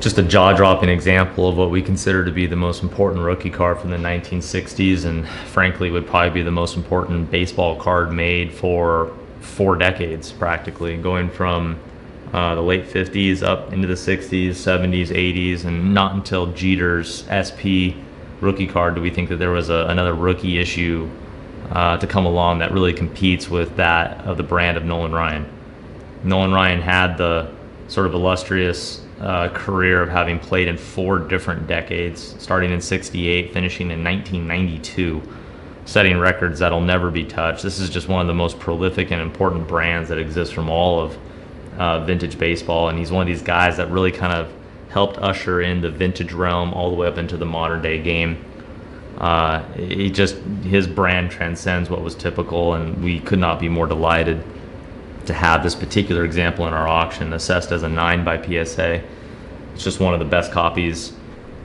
just a jaw-dropping example of what we consider to be the most important rookie card from the 1960s, and frankly would probably be the most important baseball card made for 4 decades, practically, going from the late 50s up into the 60s, 70s, 80s, and not until Jeter's SP rookie card do we think that there was another rookie issue to come along that really competes with that of the brand of Nolan Ryan. Nolan Ryan had the sort of illustrious career of having played in 4 different decades, starting in '68, finishing in 1992, setting records that'll never be touched. This is just one of the most prolific and important brands that exists from all of vintage baseball, and he's one of these guys that really kind of helped usher in the vintage realm all the way up into the modern day game. His brand transcends what was typical, and we could not be more delighted to have this particular example in our auction, assessed as a 9 by PSA. It's just one of the best copies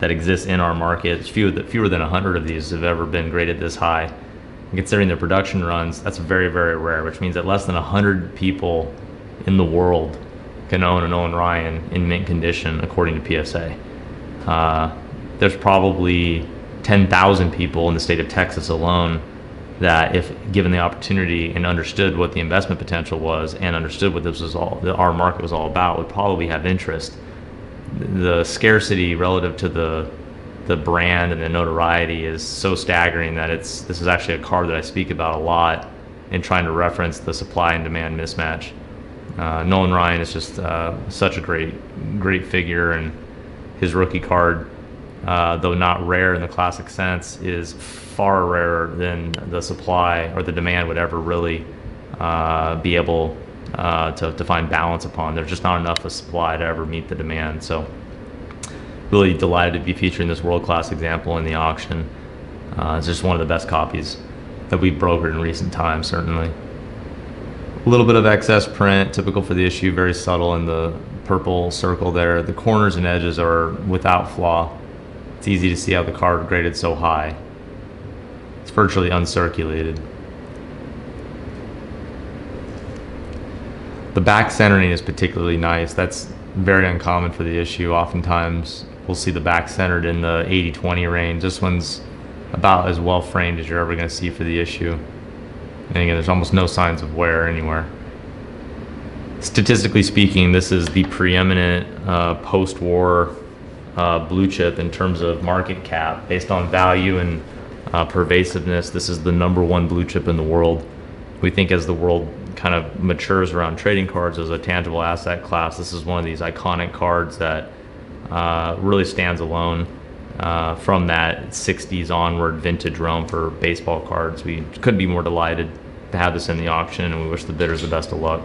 that exists in our market. Fewer than 100 of these have ever been graded this high. And considering their production runs, that's very, very rare, which means that less than 100 people in the world can own an Nolan Ryan in mint condition, according to PSA. There's probably 10,000 people in the state of Texas alone that, if given the opportunity and understood what the investment potential was and understood what our market was all about, would probably have interest. The scarcity relative to the brand and the notoriety is so staggering that this is actually a card that I speak about a lot in trying to reference the supply and demand mismatch. Nolan Ryan is just such a great figure, and his rookie card, though not rare in the classic sense, is far rarer than the supply or the demand would ever really be able to find balance upon. There's just not enough of supply to ever meet the demand. So really delighted to be featuring this world-class example in the auction. It's just one of the best copies that we've brokered in recent times, certainly. A little bit of excess print, typical for the issue, very subtle in the purple circle there. The corners and edges are without flaw. It's easy to see how the card graded so high. It's virtually uncirculated. The back centering is particularly nice. That's very uncommon for the issue. Oftentimes we'll see the back centered in the 80-20 range. This one's about as well framed as you're ever going to see for the issue. And again, there's almost no signs of wear anywhere. Statistically speaking, this is the preeminent post-war blue chip in terms of market cap. Based on value and pervasiveness, this is the #1 blue chip in the world. We think as the world kind of matures around trading cards as a tangible asset class, this is one of these iconic cards that really stands alone from that 60s onward vintage realm for baseball cards. We couldn't be more delighted to have this in the auction, and we wish the bidders the best of luck.